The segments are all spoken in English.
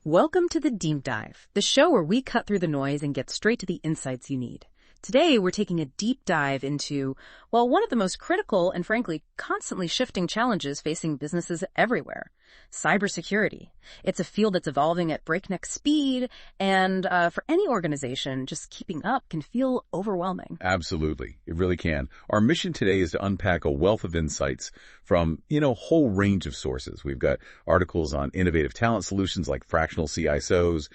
Welcome to the Deep Dive, the show where we cut through the noise and get straight to the insights you need. Today, we're taking a deep dive into, well, one of the most critical and frankly, constantly shifting challenges facing businesses everywhere, cybersecurity. It's a field that's evolving at breakneck speed, and for any organization, just keeping up can feel overwhelming. Absolutely. It really can. Our mission today is to unpack a wealth of insights from, a whole range of sources. We've got articles on innovative talent solutions like fractional CISOs,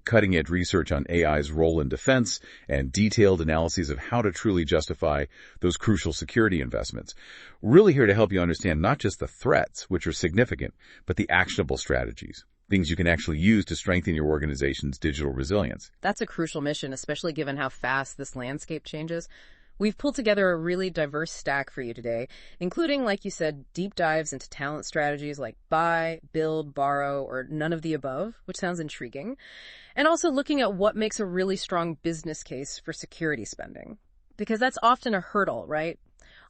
cutting-edge research on AI's role in defense, and detailed analyses of how to truly justify those crucial security investments. Really here to help you understand not just the threats, which are significant, but the actionable strategies, things you can actually use to strengthen your organization's digital resilience. That's a crucial mission, especially given how fast this landscape changes. We've pulled together a really diverse stack for you today, including, like you said, deep dives into talent strategies like buy, build, borrow, or none of the above, which sounds intriguing, and also looking at what makes a really strong business case for security spending. Because that's often a hurdle, right?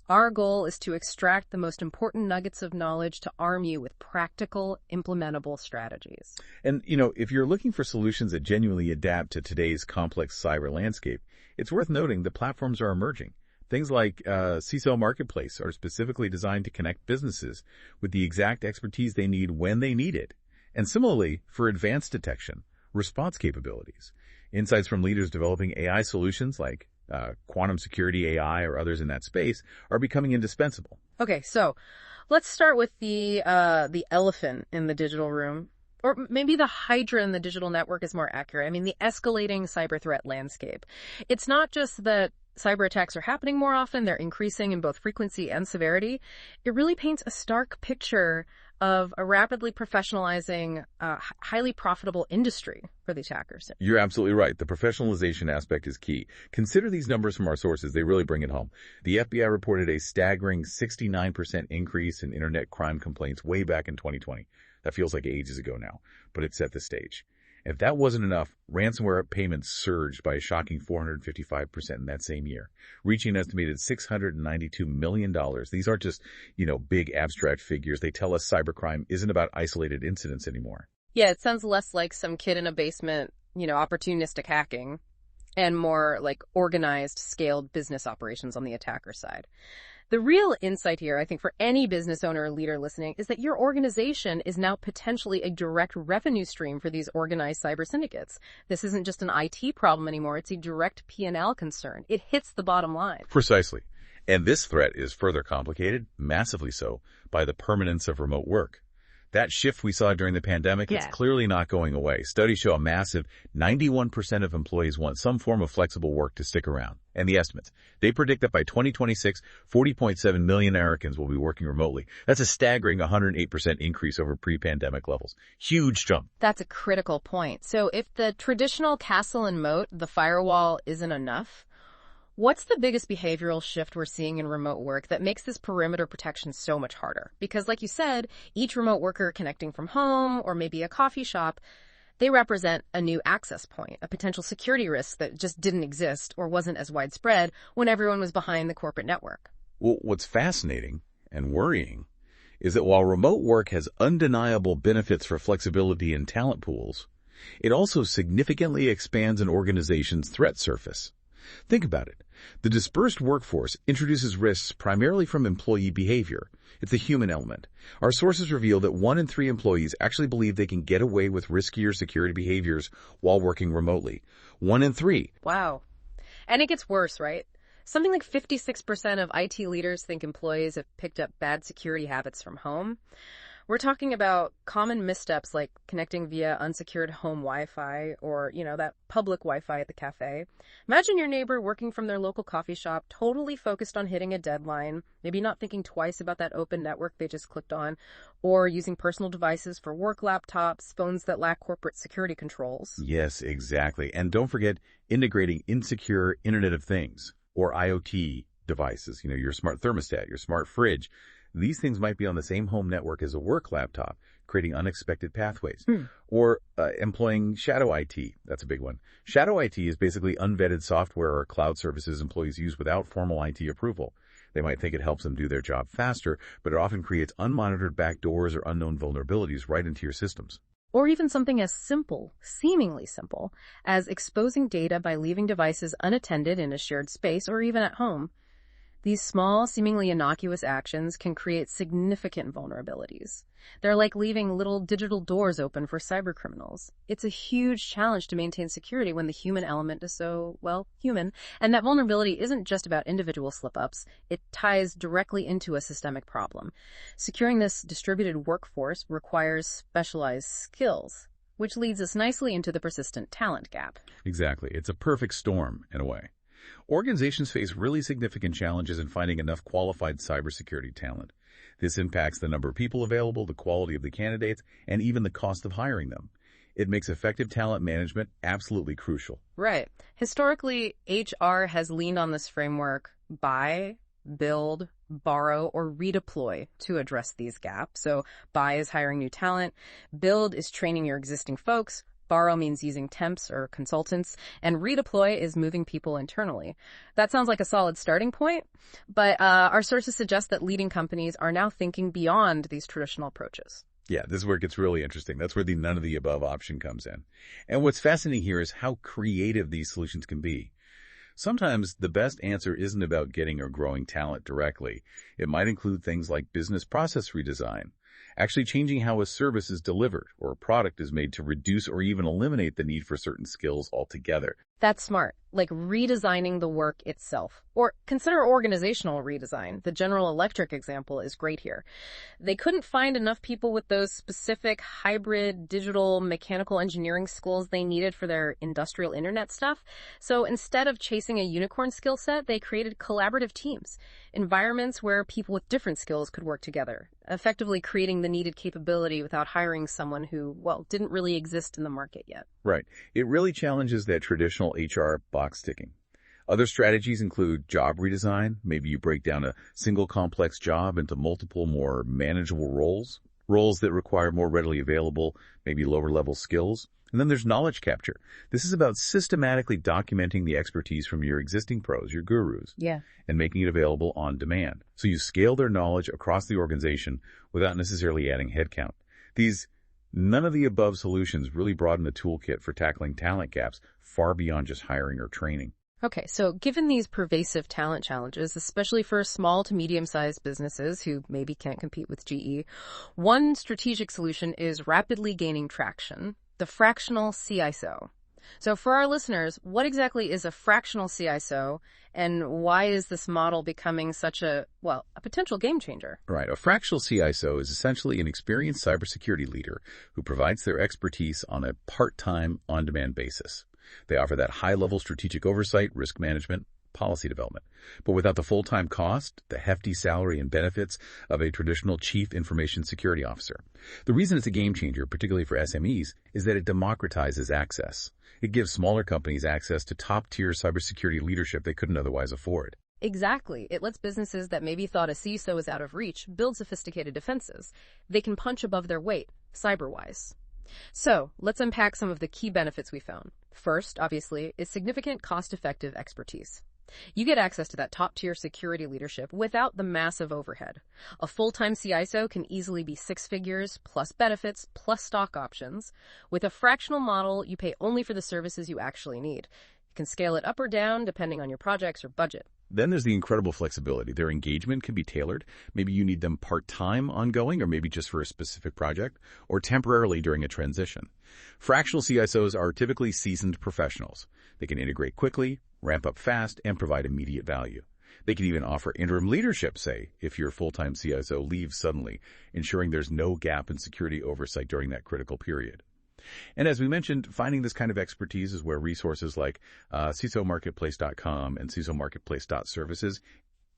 Our goal is to extract the most important nuggets of knowledge to arm you with practical, implementable strategies. And, if you're looking for solutions that genuinely adapt to today's complex cyber landscape, it's worth noting that platforms are emerging. Things like CISO Marketplace are specifically designed to connect businesses with the exact expertise they need when they need it. And similarly, for advanced detection, response capabilities, insights from leaders developing AI solutions like quantum security AI or others in that space are becoming indispensable. Okay, so let's start with the elephant in the digital room. Or maybe the hydra in the digital network is more accurate. I mean, the escalating cyber threat landscape. It's not just that cyber attacks are happening more often, they're increasing in both frequency and severity. It really paints a stark picture of a rapidly professionalizing, highly profitable industry for the attackers. You're absolutely right. The professionalization aspect is key. Consider these numbers from our sources. They really bring it home. The FBI reported a staggering 69% increase in internet crime complaints way back in 2020. That feels like ages ago now, but it set the stage. If that wasn't enough, ransomware payments surged by a shocking 455% in that same year, reaching an estimated $692 million. These aren't just, big abstract figures. They tell us cybercrime isn't about isolated incidents anymore. Yeah, it sounds less like some kid in a basement, opportunistic hacking, and more like organized, scaled business operations on the attacker side. The real insight here, I think, for any business owner or leader listening, is that your organization is now potentially a direct revenue stream for these organized cyber syndicates. This isn't just an IT problem anymore. It's a direct P&L concern. It hits the bottom line. Precisely. And this threat is further complicated, massively so, by the permanence of remote work. That shift we saw during the pandemic, It's clearly not going away. Studies show a massive 91% of employees want some form of flexible work to stick around. And the estimates, they predict that by 2026, 40.7 million Americans will be working remotely. That's a staggering 108% increase over pre-pandemic levels. Huge jump. That's a critical point. So if the traditional castle and moat, the firewall, isn't enough, what's the biggest behavioral shift we're seeing in remote work that makes this perimeter protection so much harder? Because like you said, each remote worker connecting from home or maybe a coffee shop, they represent a new access point, a potential security risk that just didn't exist or wasn't as widespread when everyone was behind the corporate network. Well, what's fascinating and worrying is that while remote work has undeniable benefits for flexibility in talent pools, it also significantly expands an organization's threat surface. Think about it. The dispersed workforce introduces risks primarily from employee behavior. It's the human element. Our sources reveal that 1 in 3 employees actually believe they can get away with riskier security behaviors while working remotely. 1 in 3. Wow. And it gets worse, right? Something like 56% of IT leaders think employees have picked up bad security habits from home. We're talking about common missteps like connecting via unsecured home Wi-Fi or, that public Wi-Fi at the cafe. Imagine your neighbor working from their local coffee shop, totally focused on hitting a deadline, maybe not thinking twice about that open network they just clicked on, or using personal devices for work laptops, phones that lack corporate security controls. Yes, exactly. And don't forget integrating insecure Internet of Things or IoT devices, your smart thermostat, your smart fridge. These things might be on the same home network as a work laptop, creating unexpected pathways. Or employing shadow IT. That's a big one. Shadow IT is basically unvetted software or cloud services employees use without formal IT approval. They might think it helps them do their job faster, but it often creates unmonitored backdoors or unknown vulnerabilities right into your systems. Or even something as simple, seemingly simple, as exposing data by leaving devices unattended in a shared space or even at home. These small, seemingly innocuous actions can create significant vulnerabilities. They're like leaving little digital doors open for cybercriminals. It's a huge challenge to maintain security when the human element is so, well, human. And that vulnerability isn't just about individual slip-ups. It ties directly into a systemic problem. Securing this distributed workforce requires specialized skills, which leads us nicely into the persistent talent gap. Exactly. It's a perfect storm, in a way. Organizations face really significant challenges in finding enough qualified cybersecurity talent. This impacts the number of people available, the quality of the candidates, and even the cost of hiring them. It makes effective talent management absolutely crucial. Right. Historically, HR has leaned on this framework: buy, build, borrow, or redeploy to address these gaps. So buy is hiring new talent, build is training your existing folks, borrow means using temps or consultants, and redeploy is moving people internally. That sounds like a solid starting point, but our sources suggest that leading companies are now thinking beyond these traditional approaches. Yeah, this is where it gets really interesting. That's where the none of the above option comes in. And what's fascinating here is how creative these solutions can be. Sometimes the best answer isn't about getting or growing talent directly. It might include things like business process redesign, actually changing how a service is delivered or a product is made to reduce or even eliminate the need for certain skills altogether. That's smart, like redesigning the work itself. Or consider organizational redesign. The General Electric example is great here. They couldn't find enough people with those specific hybrid digital mechanical engineering skills they needed for their industrial internet stuff. So instead of chasing a unicorn skill set, they created collaborative teams, environments where people with different skills could work together, effectively creating the needed capability without hiring someone who, well, didn't really exist in the market yet. Right. It really challenges that traditional HR box ticking. Other strategies include job redesign. Maybe you break down a single complex job into multiple more manageable roles that require more readily available, maybe lower level skills. And then there's knowledge capture. This is about systematically documenting the expertise from your existing pros, your gurus, and making it available on demand. So you scale their knowledge across the organization without necessarily adding headcount. These none of the above solutions really broaden the toolkit for tackling talent gaps far beyond just hiring or training. Okay, so given these pervasive talent challenges, especially for small to medium-sized businesses who maybe can't compete with GE, one strategic solution is rapidly gaining traction: the fractional CISO. So for our listeners, what exactly is a fractional CISO, and why is this model becoming such a potential game changer? Right. A fractional CISO is essentially an experienced cybersecurity leader who provides their expertise on a part-time, on-demand basis. They offer that high-level strategic oversight, risk management, policy development, but without the full-time cost, the hefty salary and benefits of a traditional chief information security officer. The reason it's a game changer, particularly for SMEs, is that it democratizes access. It gives smaller companies access to top-tier cybersecurity leadership they couldn't otherwise afford. Exactly. It lets businesses that maybe thought a CISO was out of reach build sophisticated defenses. They can punch above their weight, cyber-wise. So, let's unpack some of the key benefits we found. First, obviously, is significant cost-effective expertise. You get access to that top-tier security leadership without the massive overhead. A full-time CISO can easily be six figures, plus benefits, plus stock options. With a fractional model, you pay only for the services you actually need. You can scale it up or down depending on your projects or budget. Then there's the incredible flexibility. Their engagement can be tailored. Maybe you need them part-time ongoing, or maybe just for a specific project, or temporarily during a transition. Fractional CISOs are typically seasoned professionals. They can integrate quickly, ramp up fast, and provide immediate value. They can even offer interim leadership, say, if your full-time CISO leaves suddenly, ensuring there's no gap in security oversight during that critical period. And as we mentioned, finding this kind of expertise is where resources like CISOmarketplace.com and CISOmarketplace.services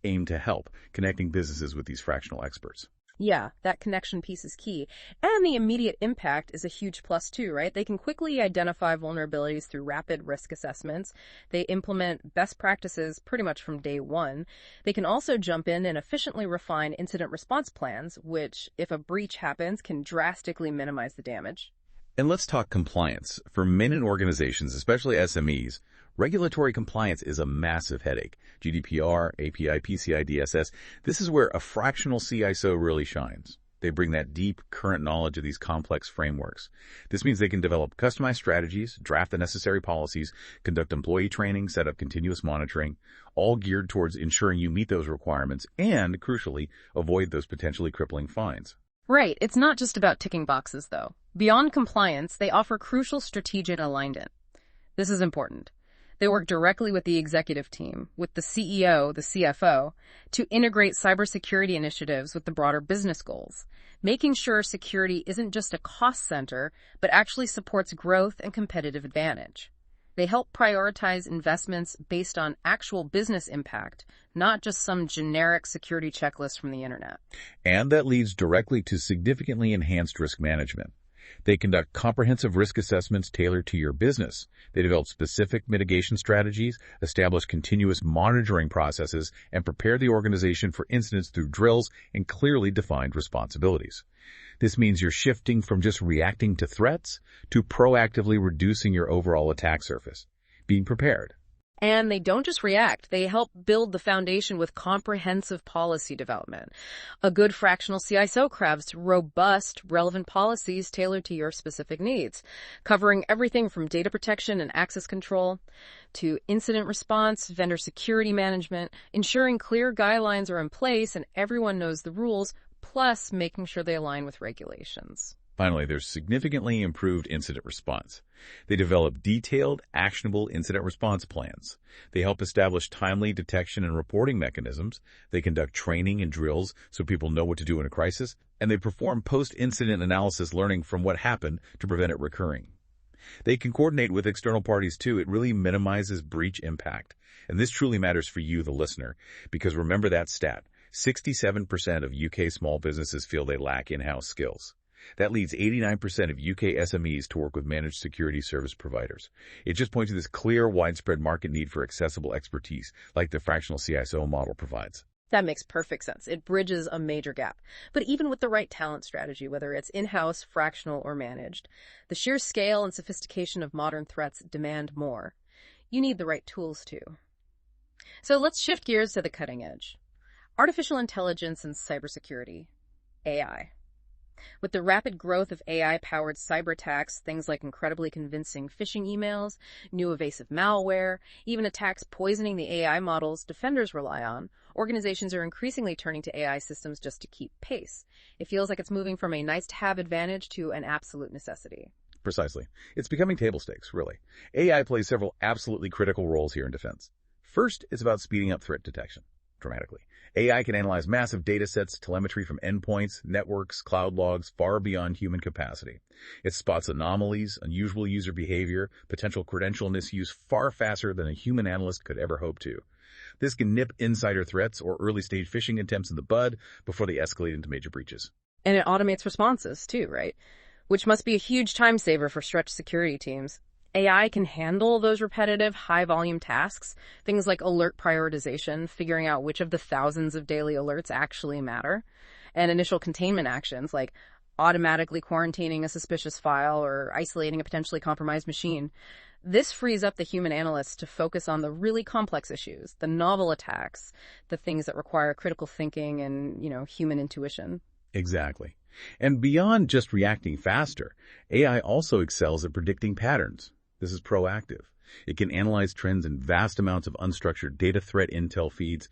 aim to help, connecting businesses with these fractional experts. Yeah, that connection piece is key. And the immediate impact is a huge plus too, right? They can quickly identify vulnerabilities through rapid risk assessments. They implement best practices pretty much from day one. They can also jump in and efficiently refine incident response plans, which, if a breach happens, can drastically minimize the damage. And let's talk compliance. For many organizations, especially SMEs, regulatory compliance is a massive headache. GDPR, API, PCI DSS, this is where a fractional CISO really shines. They bring that deep, current knowledge of these complex frameworks. This means they can develop customized strategies, draft the necessary policies, conduct employee training, set up continuous monitoring, all geared towards ensuring you meet those requirements and, crucially, avoid those potentially crippling fines. Right, it's not just about ticking boxes, though. Beyond compliance, they offer crucial strategic alignment. This is important. They work directly with the executive team, with the CEO, the CFO, to integrate cybersecurity initiatives with the broader business goals, making sure security isn't just a cost center, but actually supports growth and competitive advantage. They help prioritize investments based on actual business impact, not just some generic security checklist from the internet. And that leads directly to significantly enhanced risk management. They conduct comprehensive risk assessments tailored to your business. They develop specific mitigation strategies, establish continuous monitoring processes, and prepare the organization for incidents through drills and clearly defined responsibilities. This means you're shifting from just reacting to threats to proactively reducing your overall attack surface, being prepared. And they don't just react, they help build the foundation with comprehensive policy development. A good fractional CISO crafts robust, relevant policies tailored to your specific needs, covering everything from data protection and access control to incident response, vendor security management, ensuring clear guidelines are in place and everyone knows the rules, plus making sure they align with regulations. Finally, there's significantly improved incident response. They develop detailed, actionable incident response plans. They help establish timely detection and reporting mechanisms. They conduct training and drills so people know what to do in a crisis. And they perform post-incident analysis, learning from what happened to prevent it recurring. They can coordinate with external parties too. It really minimizes breach impact. And this truly matters for you, the listener, because remember that stat. 67% of UK small businesses feel they lack in-house skills. That leads 89% of UK SMEs to work with managed security service providers. It just points to this clear, widespread market need for accessible expertise, like the fractional CISO model provides. That makes perfect sense. It bridges a major gap. But even with the right talent strategy, whether it's in-house, fractional, or managed, the sheer scale and sophistication of modern threats demand more. You need the right tools too. So let's shift gears to the cutting edge. Artificial intelligence and cybersecurity, AI. With the rapid growth of AI-powered cyber attacks, things like incredibly convincing phishing emails, new evasive malware, even attacks poisoning the AI models defenders rely on, organizations are increasingly turning to AI systems just to keep pace. It feels like it's moving from a nice-to-have advantage to an absolute necessity. Precisely. It's becoming table stakes, really. AI plays several absolutely critical roles here in defense. First, it's about speeding up threat detection dramatically. AI can analyze massive data sets, telemetry from endpoints, networks, cloud logs, far beyond human capacity. It spots anomalies, unusual user behavior, potential credential misuse far faster than a human analyst could ever hope to. This can nip insider threats or early-stage phishing attempts in the bud before they escalate into major breaches. And it automates responses too, right? Which must be a huge time saver for stretched security teams. AI can handle those repetitive, high-volume tasks, things like alert prioritization, figuring out which of the thousands of daily alerts actually matter, and initial containment actions like automatically quarantining a suspicious file or isolating a potentially compromised machine. This frees up the human analysts to focus on the really complex issues, the novel attacks, the things that require critical thinking and, human intuition. Exactly. And beyond just reacting faster, AI also excels at predicting patterns. This is proactive. It can analyze trends in vast amounts of unstructured data threat intel feeds,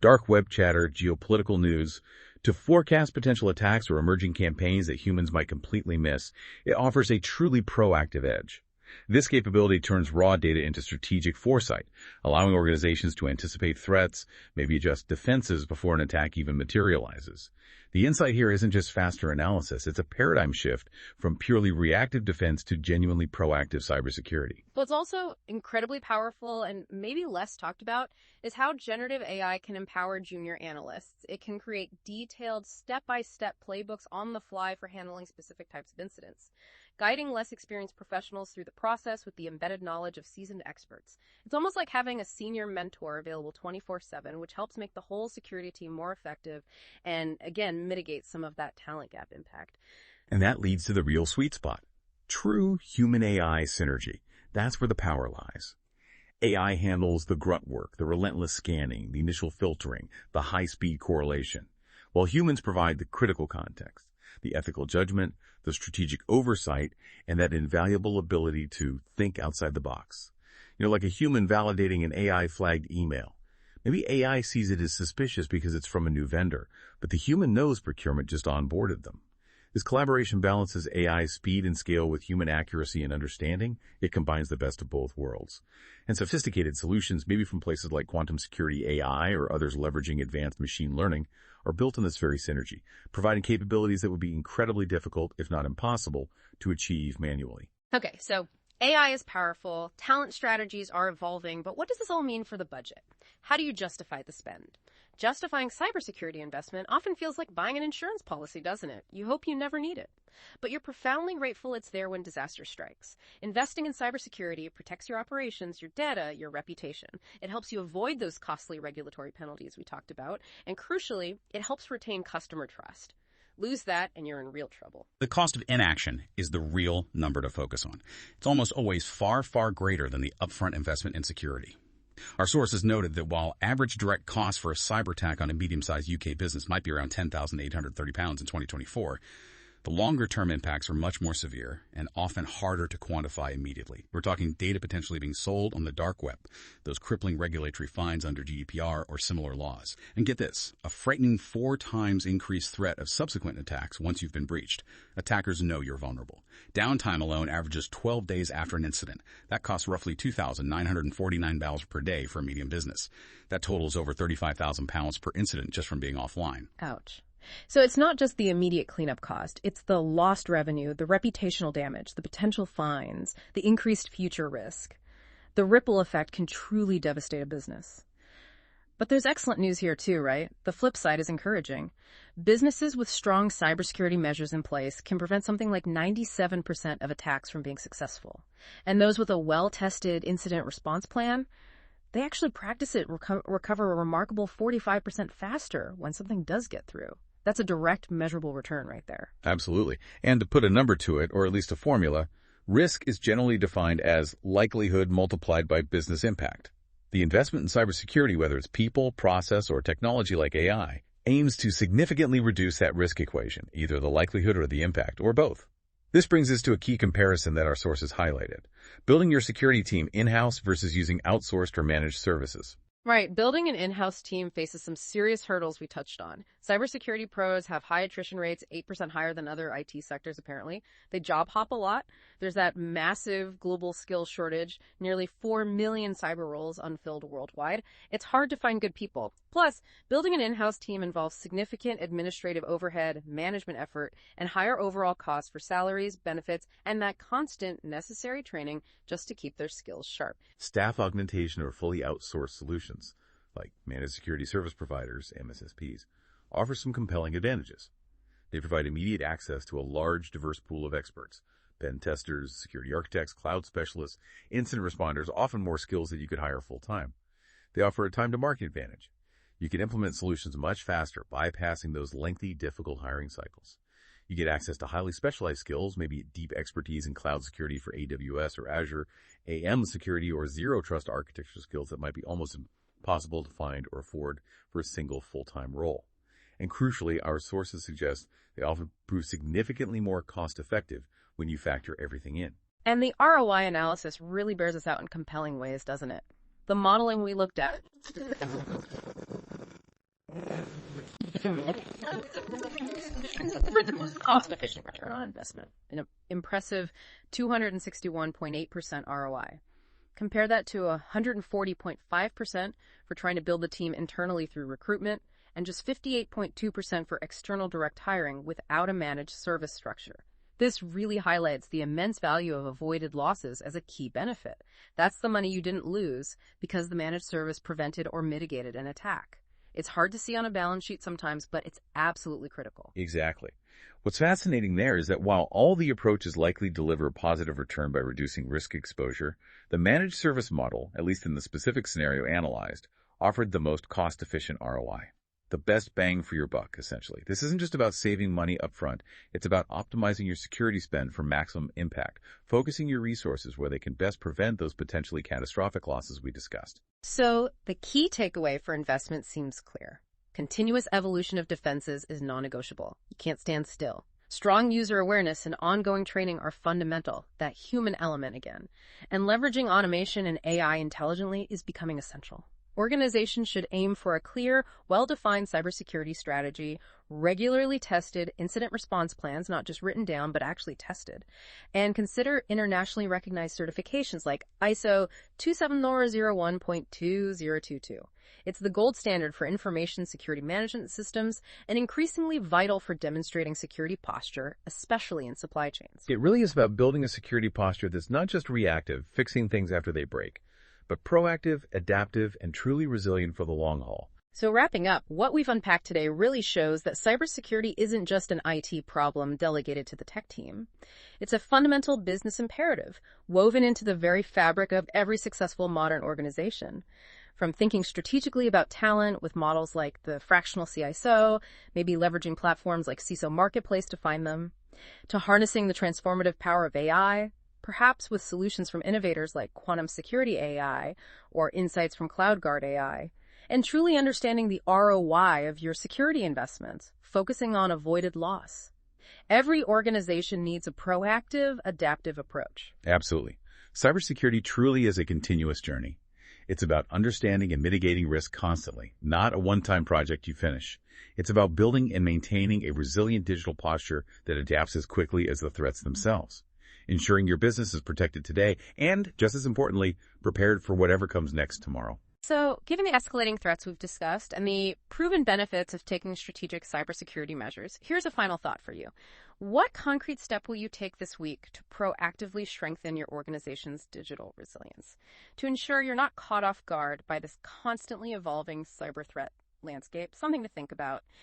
dark web chatter, geopolitical news. To forecast potential attacks or emerging campaigns that humans might completely miss, it offers a truly proactive edge. This capability turns raw data into strategic foresight, allowing organizations to anticipate threats, maybe adjust defenses before an attack even materializes. The insight here isn't just faster analysis, it's a paradigm shift from purely reactive defense to genuinely proactive cybersecurity. What's also incredibly powerful and maybe less talked about is how generative AI can empower junior analysts. It can create detailed step-by-step playbooks on the fly for handling specific types of incidents, guiding less experienced professionals through the process with the embedded knowledge of seasoned experts. It's almost like having a senior mentor available 24/7, which helps make the whole security team more effective and, again, mitigate some of that talent gap impact. And that leads to the real sweet spot. True human-AI synergy. That's where the power lies. AI handles the grunt work, the relentless scanning, the initial filtering, the high-speed correlation, while humans provide the critical context, the ethical judgment, the strategic oversight, and that invaluable ability to think outside the box. Like a human validating an AI-flagged email. Maybe AI sees it as suspicious because it's from a new vendor, but the human knows procurement just onboarded them. This collaboration balances AI's speed and scale with human accuracy and understanding. It combines the best of both worlds. And sophisticated solutions, maybe from places like quantum security AI or others leveraging advanced machine learning, are built on this very synergy, providing capabilities that would be incredibly difficult, if not impossible, to achieve manually. Okay, so AI is powerful, talent strategies are evolving, but what does this all mean for the budget? How do you justify the spend? Justifying cybersecurity investment often feels like buying an insurance policy, doesn't it? You hope you never need it. But you're profoundly grateful it's there when disaster strikes. Investing in cybersecurity protects your operations, your data, your reputation. It helps you avoid those costly regulatory penalties we talked about, and crucially, it helps retain customer trust. Lose that, and you're in real trouble. The cost of inaction is the real number to focus on. It's almost always far, far greater than the upfront investment in security. Our sources noted that while average direct costs for a cyber attack on a medium-sized UK business might be around £10,830 in 2024, the longer-term impacts are much more severe and often harder to quantify immediately. We're talking data potentially being sold on the dark web, those crippling regulatory fines under GDPR or similar laws. And get this, a frightening 4 times increased threat of subsequent attacks once you've been breached. Attackers know you're vulnerable. Downtime alone averages 12 days after an incident. That costs roughly £2,949 per day for a medium business. That totals over £35,000 per incident just from being offline. Ouch. So it's not just the immediate cleanup cost, it's the lost revenue, the reputational damage, the potential fines, the increased future risk. The ripple effect can truly devastate a business. But there's excellent news here too, right? The flip side is encouraging. Businesses with strong cybersecurity measures in place can prevent something like 97% of attacks from being successful. And those with a well-tested incident response plan, they actually practice it, recover a remarkable 45% faster when something does get through. That's a direct, measurable return right there. Absolutely. And to put a number to it, or at least a formula, risk is generally defined as likelihood multiplied by business impact. The investment in cybersecurity, whether it's people, process, or technology like AI, aims to significantly reduce that risk equation, either the likelihood or the impact, or both. This brings us to a key comparison that our sources highlighted. Building your security team in-house versus using outsourced or managed services. Right. Building an in-house team faces some serious hurdles we touched on. Cybersecurity pros have high attrition rates, 8% higher than other IT sectors, apparently. They job hop a lot. There's that massive global skills shortage, nearly 4 million cyber roles unfilled worldwide. It's hard to find good people. Plus, building an in-house team involves significant administrative overhead, management effort, and higher overall costs for salaries, benefits, and that constant necessary training just to keep their skills sharp. Staff augmentation or fully outsourced solutions, like managed security service providers, MSSPs, offer some compelling advantages. They provide immediate access to a large, diverse pool of experts, pen testers, security architects, cloud specialists, incident responders, often more skills that you could hire full-time. They offer a time-to-market advantage. You can implement solutions much faster, bypassing those lengthy, difficult hiring cycles. You get access to highly specialized skills, maybe deep expertise in cloud security for AWS or Azure, AM security, or zero-trust architecture skills that might be almost impossible to find or afford for a single full-time role. And crucially, our sources suggest they often prove significantly more cost-effective when you factor everything in. And the ROI analysis really bears this out in compelling ways, doesn't it? The modeling we looked at cost-efficient return on investment, an impressive 261.8% ROI. Compare that to 140.5% for trying to build the team internally through recruitment, and just 58.2% for external direct hiring without a managed service structure. This really highlights the immense value of avoided losses as a key benefit. That's the money you didn't lose because the managed service prevented or mitigated an attack. It's hard to see on a balance sheet sometimes, but it's absolutely critical. Exactly. What's fascinating there is that while all the approaches likely deliver a positive return by reducing risk exposure, the managed service model, at least in the specific scenario analyzed, offered the most cost-efficient ROI. The best bang for your buck, essentially. This isn't just about saving money up front. It's about optimizing your security spend for maximum impact, focusing your resources where they can best prevent those potentially catastrophic losses we discussed. So the key takeaway for investment seems clear. Continuous evolution of defenses is non-negotiable. You can't stand still. Strong user awareness and ongoing training are fundamental, that human element again. And leveraging automation and AI intelligently is becoming essential. Organizations should aim for a clear, well-defined cybersecurity strategy, regularly tested incident response plans, not just written down, but actually tested, and consider internationally recognized certifications like ISO 27001.2022. It's the gold standard for information security management systems and increasingly vital for demonstrating security posture, especially in supply chains. It really is about building a security posture that's not just reactive, fixing things after they break, but proactive, adaptive, and truly resilient for the long haul. So wrapping up, what we've unpacked today really shows that cybersecurity isn't just an IT problem delegated to the tech team. It's a fundamental business imperative woven into the very fabric of every successful modern organization. From thinking strategically about talent with models like the fractional CISO, maybe leveraging platforms like CISO Marketplace to find them, to harnessing the transformative power of AI, perhaps with solutions from innovators like quantum security AI or insights from CloudGuard AI, and truly understanding the ROI of your security investments, focusing on avoided loss. Every organization needs a proactive, adaptive approach. Absolutely. Cybersecurity truly is a continuous journey. It's about understanding and mitigating risk constantly, not a one-time project you finish. It's about building and maintaining a resilient digital posture that adapts as quickly as the threats themselves, ensuring your business is protected today and, just as importantly, prepared for whatever comes next tomorrow. So, given the escalating threats we've discussed and the proven benefits of taking strategic cybersecurity measures, here's a final thought for you. What concrete step will you take this week to proactively strengthen your organization's digital resilience, to ensure you're not caught off guard by this constantly evolving cyber threat landscape? Something to think about.